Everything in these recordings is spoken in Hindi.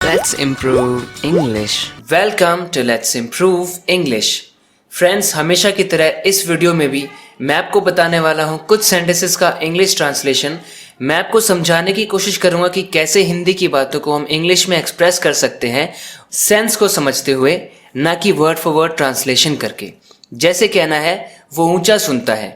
Let's improve English. Welcome to Let's Improve English. Friends, हमेशा की तरह इस वीडियो में भी मैं आपको बताने वाला हूँ कुछ सेंटेंसेस का इंग्लिश ट्रांसलेशन। मैं आपको समझाने की कोशिश करूँगा कि कैसे हिंदी की बातों को हम इंग्लिश में एक्सप्रेस कर सकते हैं, सेंस को समझते हुए, ना कि वर्ड फॉर वर्ड ट्रांसलेशन करके। जैसे कहना है वो ऊंचा सुनता है,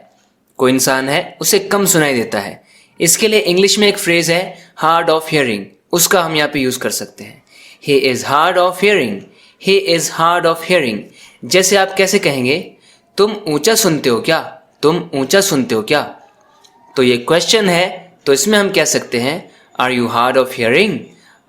कोई इंसान है उसे कम सुनाई देता है। इसके लिए इंग्लिश में एक फ्रेज है हार्ड ऑफ हियरिंग, उसका हम यहाँ पे यूज कर सकते हैं। He is hard of hearing, he is hard of hearing. जैसे आप कैसे कहेंगे, तुम ऊंचा सुनते हो क्या, तुम ऊंचा सुनते हो क्या। तो ये क्वेश्चन है, तो इसमें हम कह सकते हैं are you hard of hearing,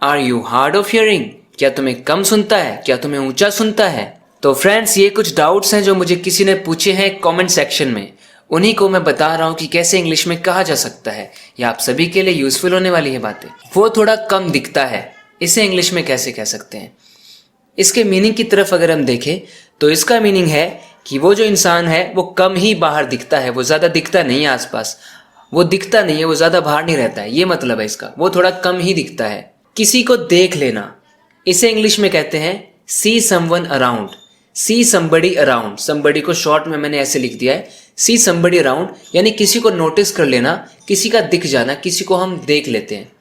are you hard of hearing. क्या तुम्हें कम सुनता है, क्या तुम्हें ऊंचा सुनता है। तो फ्रेंड्स, ये कुछ डाउट्स हैं जो मुझे किसी ने पूछे हैं कमेंट सेक्शन में, उन्हीं को मैं बता रहा हूँ कि कैसे इंग्लिश में कहा जा सकता है। या आप सभी के लिए यूजफुल होने वाली है बातें। वो थोड़ा कम दिखता है, इसे इंग्लिश में कैसे कह सकते हैं। इसके मीनिंग की तरफ अगर हम देखें तो इसका मीनिंग है कि वो जो इंसान है वो कम ही बाहर दिखता है, वो ज़्यादा दिखता नहीं है आसपास, वो दिखता नहीं है, वो ज़्यादा बाहर नहीं रहता है। ये मतलब है इसका, वो थोड़ा कम ही दिखता है। किसी को देख लेना, इसे इंग्लिश में कहते हैं सी समवन अराउंड, सी समबडी अराउंड। समबडी को शॉर्ट में मैंने ऐसे लिख दिया है, सी समबडी अराउंड, यानी किसी को नोटिस कर लेना, किसी का दिख जाना, किसी को हम देख लेते हैं,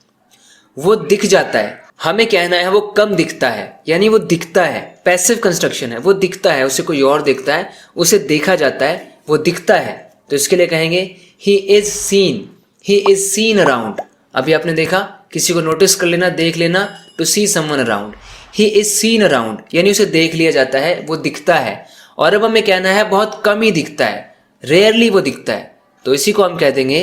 वो दिख जाता है। हमें कहना है वो कम दिखता है, यानी वो दिखता है, पैसिव कंस्ट्रक्शन है, वो दिखता है, उसे कोई और देखता है, उसे देखा जाता है, वो दिखता है। तो इसके लिए कहेंगे ही is scene, he is seen around. अभी आपने देखा, किसी को नोटिस कर लेना, देख लेना, to see someone around. He is seen around, यानी उसे देख लिया जाता है, वो दिखता है। और अब हमें कहना है बहुत कम ही दिखता है, रेयरली वो दिखता है। तो इसी को हम कह देंगे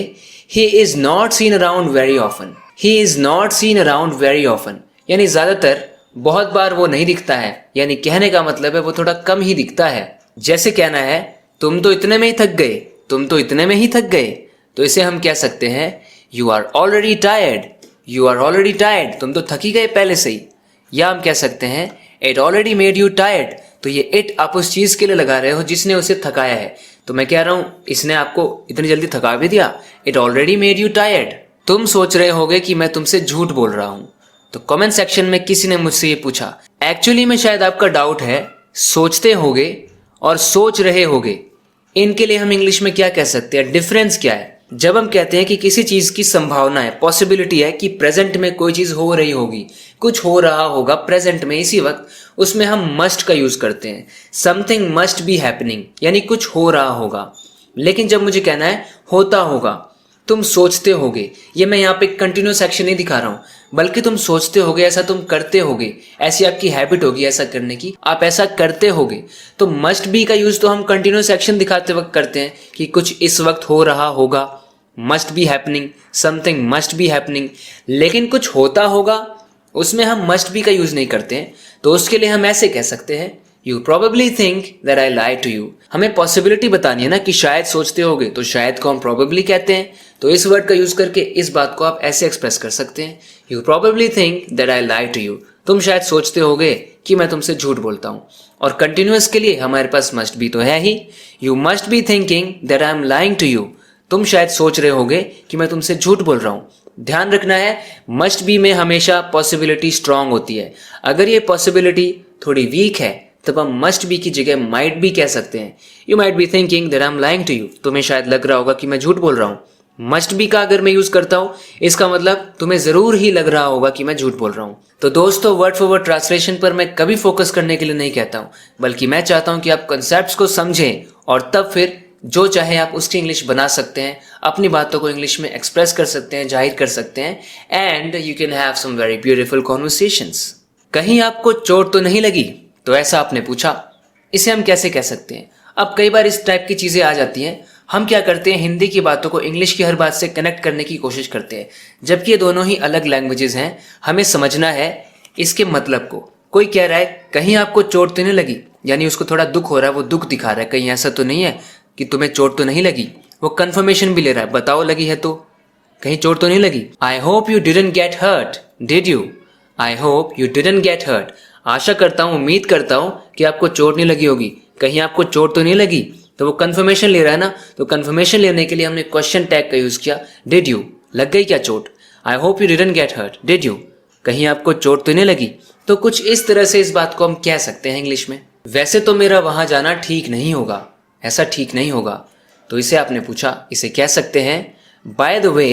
he is not seen around very often, he is not seen around very often, यानी ज्यादातर, बहुत बार वो नहीं दिखता है। यानी कहने का मतलब है वो थोड़ा कम ही दिखता है। जैसे कहना है तुम तो इतने में ही थक गए, तुम तो इतने में ही थक गए। तो इसे हम कह सकते हैं you are already tired, you are already tired, तुम तो थक ही गए पहले से ही। या हम कह सकते हैं it already made you tired. तो ये इट आप उस चीज के लिए लगा रहे हो जिसने उसे थकाया है। तो मैं कह रहा हूं इसने आपको इतनी जल्दी थका भी दिया, it already made you tired. तुम सोच रहे होगे कि मैं तुमसे झूठ बोल रहा हूं। तो कमेंट सेक्शन में किसी ने मुझसे ये पूछा, एक्चुअली में शायद आपका डाउट है सोचते होगे और सोच रहे होगे, इनके लिए हम इंग्लिश में क्या कह सकते हैं, डिफरेंस क्या है। जब हम कहते हैं कि किसी चीज की संभावना है, पॉसिबिलिटी है कि प्रेजेंट में कोई चीज हो रही होगी, कुछ हो रहा होगा प्रेजेंट में इसी वक्त, उसमें हम मस्ट का यूज करते हैं। समथिंग मस्ट बी हैपनिंग, यानी कुछ हो रहा होगा। लेकिन जब मुझे कहना है होता होगा, तुम सोचते होगे, ये मैं यहाँ पे कंटिन्यूस एक्शन नहीं दिखा रहा हूँ, बल्कि तुम सोचते होगे, ऐसा तुम करते होगे, ऐसी आपकी हैबिट होगी ऐसा करने की, आप ऐसा करते होगे। तो मस्ट बी का यूज तो हम कंटिन्यूस एक्शन दिखाते वक्त करते हैं कि कुछ इस वक्त हो रहा होगा, must be happening, something must be happening. लेकिन कुछ होता होगा, उसमें हम मस्ट बी का यूज नहीं करते हैं। तो उसके लिए हम ऐसे कह सकते हैं you probably think that I lie to you. हमें पॉसिबिलिटी बतानी है ना कि शायद सोचते होगे, तो शायद को हम प्रोबेबली कहते हैं। तो इस वर्ड का यूज करके इस बात को आप ऐसे एक्सप्रेस कर सकते हैं, you probably think that I lie to you. तुम शायद सोचते होगे कि मैं तुमसे झूठ बोलता हूँ। और कंटिन्यूअस के लिए हमारे पास मस्ट बी तो है ही, you must be thinking that I am lying to you. तुम शायद सोच रहे होगे कि मैं तुमसे झूठ बोल रहा हूँ। ध्यान रखना है, मस्ट बी में हमेशा पॉसिबिलिटी स्ट्रांग होती है। अगर ये पॉसिबिलिटी थोड़ी वीक है तब हम मस्ट बी की जगह माइट बी कह सकते हैं। You might be thinking that I am lying to you, तुम्हें शायद लग रहा होगा कि मैं झूठ बोल रहा हूँ। मस्ट बी का अगर मैं यूज करता हूँ, इसका मतलब तुम्हें जरूर ही लग रहा होगा कि मैं झूठ बोल रहा हूँ। तो दोस्तों, वर्ड फॉर वर्ड ट्रांसलेशन पर मैं कभी फोकस करने के लिए नहीं कहता हूँ, बल्कि मैं चाहता हूँ कि आप कंसेप्ट्स को समझें और तब फिर जो चाहे आप उसकी इंग्लिश बना सकते हैं, अपनी बातों को इंग्लिश में एक्सप्रेस कर सकते हैं, जाहिर कर सकते हैं, and you can have some very beautiful conversations. कहीं आपको चोट तो नहीं लगी, तो ऐसा आपने पूछा, इसे हम कैसे कह सकते हैं। अब कई बार इस टाइप की चीजें आ जाती हैं, हम क्या करते हैं, हिंदी की बातों को इंग्लिश की हर बात से कनेक्ट करने की कोशिश करते हैं, जबकि ये दोनों ही अलग लैंग्वेजेस हैं। हमें समझना है इसके मतलब को। कोई कह रहा है कहीं आपको चोट तो नहीं लगी, यानी उसको थोड़ा दुख हो रहा है, वो दुख दिखा रहा है, कहीं ऐसा तो नहीं है कि तुम्हें चोट तो नहीं लगी। वो कंफर्मेशन भी ले रहा है, बताओ लगी है तो, कहीं चोट तो नहीं लगी। I hope you didn't get hurt, did you, I hope you didn't get hurt. आशा करता हूँ, उम्मीद करता हूँ कि आपको चोट नहीं लगी होगी, कहीं आपको चोट तो नहीं लगी। तो वो कंफर्मेशन ले रहा है ना, तो कंफर्मेशन लेने के लिए हमने क्वेश्चन टैग का यूज किया, डिड यू, लग गई क्या चोट। I hope you didn't get hurt, did you, कहीं आपको चोट तो नहीं लगी। तो कुछ इस तरह से इस बात को हम कह सकते हैं इंग्लिश में। वैसे तो मेरा वहां जाना ठीक नहीं होगा, ऐसा ठीक नहीं होगा। तो इसे आपने पूछा, इसे कह सकते हैं by the way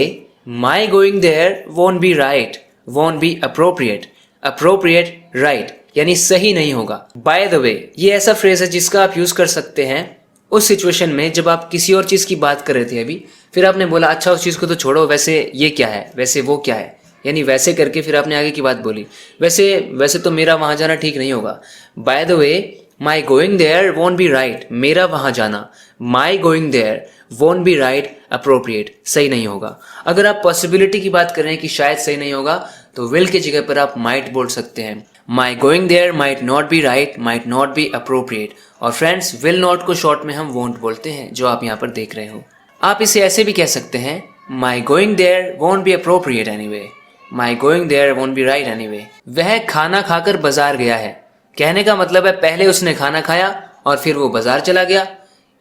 my going there won't be right, won't be appropriate. Appropriate right यानी सही नहीं होगा। बाय द वे ये ऐसा फ्रेज है जिसका आप यूज कर सकते हैं उस सिचुएशन में जब आप किसी और चीज की बात कर रहे थे अभी, फिर आपने बोला अच्छा उस चीज को तो छोड़ो, वैसे ये क्या है, वैसे वो क्या है, यानी वैसे करके फिर आपने आगे की बात बोली। वैसे तो मेरा वहां जाना ठीक नहीं होगा। By the way my going there won't be right, मेरा वहां जाना, my going there won't be right appropriate, सही नहीं होगा। अगर आप पॉसिबिलिटी की बात कर रहे हैं कि शायद सही नहीं होगा, तो विल की जगह पर आप माइट बोल सकते हैं। My going there might not be right, might not be appropriate. और फ्रेंड्स, विल नॉट को शॉर्ट में हम वोंट बोलते हैं, जो आप यहाँ पर देख रहे हो। आप इसे ऐसे भी कह सकते हैं, my going there won't be appropriate anyway, my going there won't be right anyway. वह खाना खाकर बाजार गया है, कहने का मतलब है पहले उसने खाना खाया और फिर वो बाजार चला गया।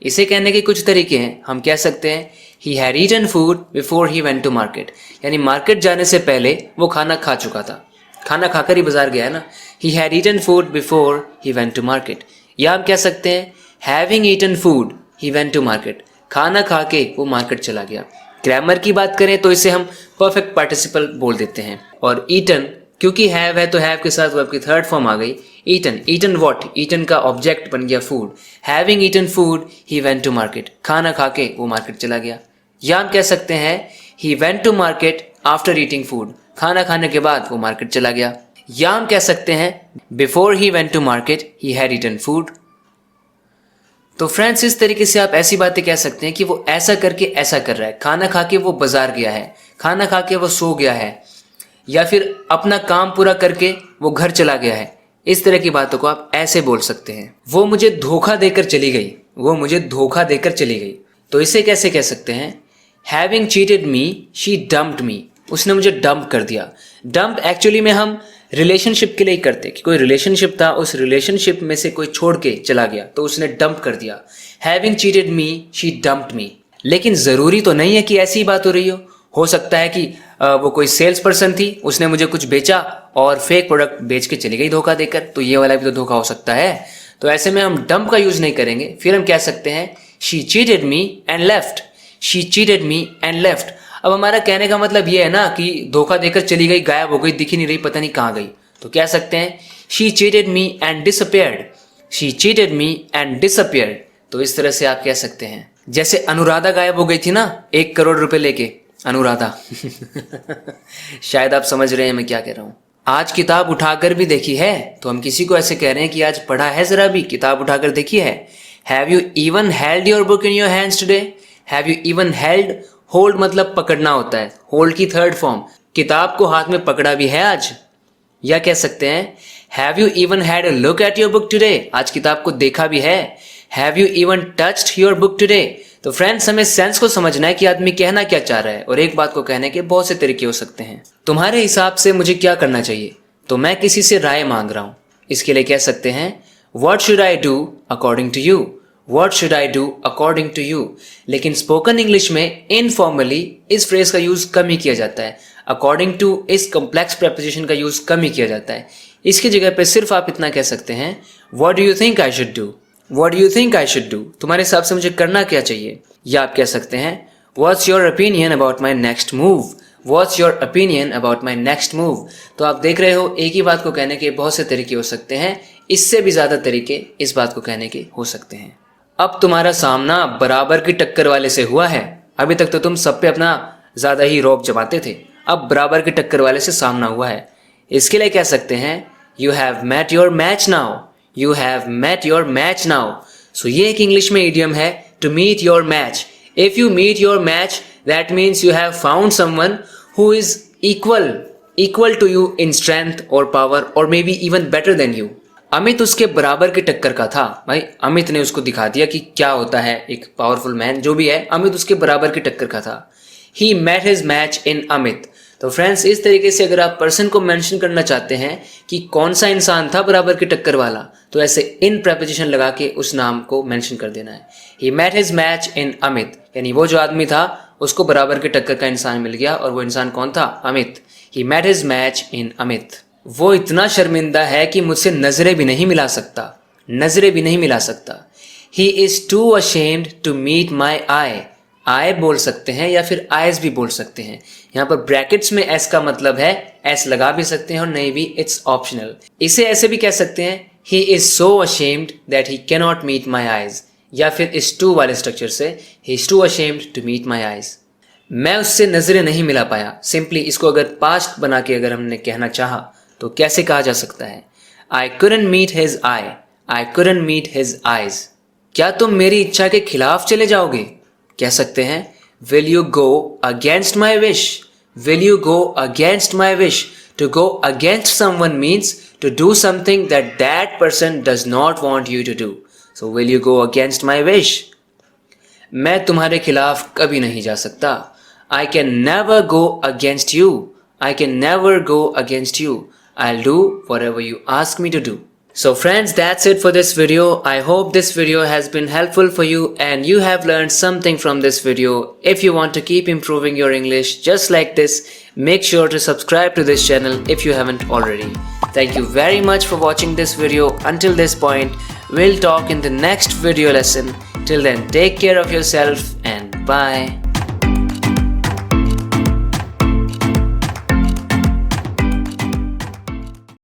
इसे कहने के कुछ तरीके हैं। हम कह सकते हैं he had eaten food before he went to market, यानी मार्केट जाने से पहले वो खाना खा चुका था, खाना खाकर ही बाजार गया है ना। He had eaten food before he went to market. या हम कह सकते हैं having eaten food he went to market, खाना खा के वो मार्केट चला गया। ग्रामर की बात करें तो इसे हम परफेक्ट पार्टिसिपल बोल देते हैं। और ईटन क्योंकि हैव है तो हैव के साथ वर्ब की थर्ड फॉर्म आ गई। ईटन, ईटन व्हाट, ईटन का ऑब्जेक्ट बन गया food. Having eaten food he went to market, खाना खा के वो मार्केट चला गया। या हम कह सकते हैं he went to market after eating food, खाना खाने के बाद वो मार्केट चला गया। या हम कह सकते हैं before he went to market he had eaten food. तो फ्रेंड्स, इस तरीके से आप ऐसी बातें कह सकते हैं कि वो ऐसा करके ऐसा कर रहा है, खाना खा के वो बाजार गया है, खाना खा के वो सो गया है, या फिर अपना काम पूरा करके वो घर चला गया है। इस तरह की बातों को आप ऐसे बोल सकते हैं, वो मुझे धोखा देकर चली गई, वो मुझे धोखा देकर चली गई। तो इसे कैसे कह सकते हैं, having cheated me she dumped me, उसने मुझे डंप कर दिया। डंप एक्चुअली में हम रिलेशनशिप के लिए करते कि कोई रिलेशनशिप था, उस रिलेशनशिप में से कोई छोड़ के चला गया तो उसने डंप कर दिया। Having cheated me she dumped me. लेकिन जरूरी तो नहीं है कि ऐसी ही बात हो रही हो सकता है कि वो कोई सेल्स पर्सन थी, उसने मुझे कुछ बेचा और फेक प्रोडक्ट बेच के चली गई धोखा देकर, तो ये वाला भी तो धोखा हो सकता है। तो ऐसे में हम डंप का यूज नहीं करेंगे, फिर हम कह सकते हैं she cheated me and left, she cheated me and left. अब हमारा कहने का मतलब ये है ना कि धोखा देकर चली गई, गायब हो गई, दिख ही नहीं रही, पता नहीं कहाँ गई। तो कह सकते हैं she cheated me and disappeared, she cheated me and disappeared. तो इस तरह से आप कह सकते हैं। जैसे अनुराधा गायब हो गई थी ना 1 करोड़ रुपए लेके, अनुराधा शायद आप समझ रहे हैं मैं क्या कह रहा हूं। आज किताब उठाकर भी देखी है, तो हम किसी को ऐसे कह रहे हैं कि आज पढ़ा है, जरा भी किताब उठाकर देखी है। Have you even held your book in your hands today, have you even held, hold मतलब पकड़ना होता है, होल्ड की थर्ड फॉर्म, किताब को हाथ में पकड़ा भी है आज। या कह सकते हैं have you even had a look at your book today, आज किताब को देखा भी है। Have you even touched your book today. तो फ्रेंड्स, हमें सेंस को समझना है कि आदमी कहना क्या चाह रहा है, और एक बात को कहने के बहुत से तरीके हो सकते हैं। तुम्हारे हिसाब से मुझे क्या करना चाहिए, तो मैं किसी से राय मांग रहा हूं, इसके लिए कह सकते हैं what should I do according to you, what should I do according to you. लेकिन स्पोकन इंग्लिश में इनफॉर्मली इस फ्रेज का यूज कम ही किया जाता है, अकॉर्डिंग टू इस कॉम्प्लेक्स प्रेपोजिशन का यूज कम ही किया जाता है। इसकी जगह पे सिर्फ आप इतना कह सकते हैं what do you think I should do, what do you think I should do, तुम्हारे हिसाब से मुझे करना क्या चाहिए। या आप कह सकते हैं what's your opinion about my next move, what's your opinion about my next move. तो आप देख रहे हो, एक ही बात को कहने के बहुत से तरीके हो सकते हैं, इससे भी ज्यादा तरीके इस बात को कहने के हो सकते हैं। अब तुम्हारा सामना बराबर की टक्कर वाले से हुआ है। अभी तक तो तुम सब पे अपना ज्यादा ही रौब जमाते थे, अब बराबर की टक्कर वाले से सामना हुआ है। इसके लिए कह सकते हैं you have met your match now, you have met your match now. So ये एक इंग्लिश में इडियम है, to meet your match. If you meet your match that means you have found someone who is equal to you in strength और पावर, और may be even better than you. Amit उसके बराबर की टक्कर का था भाई, अमित ने उसको दिखा दिया कि क्या होता है एक पावरफुल मैन, जो भी है अमित उसके बराबर की टक्कर का था। He met his match in Amit. तो फ्रेंड्स, इस तरीके से अगर आप पर्सन को मेंशन करना चाहते हैं कि कौन सा इंसान था बराबर की टक्कर वाला, तो ऐसे इन प्रेपोजिशन लगा के उस नाम को मेंशन कर देना है। He met his match in Amit, यानी वो जो आदमी था उसको बराबर की टक्कर का इंसान मिल गया, और वो इंसान कौन था, Amit. He met his match in Amit. वो इतना शर्मिंदा है कि मुझसे नजरें भी नहीं मिला सकता. नजरें भी नहीं मिला सकता. He is too ashamed to meet my eye. आई बोल सकते हैं या फिर आइज भी बोल सकते हैं. यहाँ पर ब्रैकेट्स में एस का मतलब है एस लगा भी सकते हैं और नहीं भी, इट्स ऑप्शनल. इसे ऐसे भी कह सकते हैं, he is so ashamed that he cannot meet my eyes, या फिर इस टू वाले स्ट्रक्चर से he is too ashamed to meet my eyes. मैं उससे नजरें नहीं मिला पाया. सिंपली इसको अगर पास्ट बना के अगर हमने कहना चाहा तो कैसे कहा जा सकता है? I couldn't meet his eye. I couldn't meet his eyes. क्या तुम मेरी इच्छा के खिलाफ चले जाओगे? कह सकते हैं, will you go against my wish. Will you go against my wish. To go against someone means to do something that person does not want you to do. So will you go against my wish. मैं तुम्हारे खिलाफ कभी नहीं जा सकता. I can never go against you. I can never go against you. I'll do whatever you ask me to do. So friends, that's it for this video. I hope this video has been helpful for you and you have learned something from this video. If you want to keep improving your English just like this, make sure to subscribe to this channel if you haven't already. Thank you very much for watching this video until this point. We'll talk in the next video lesson. Till then, take care of yourself and bye.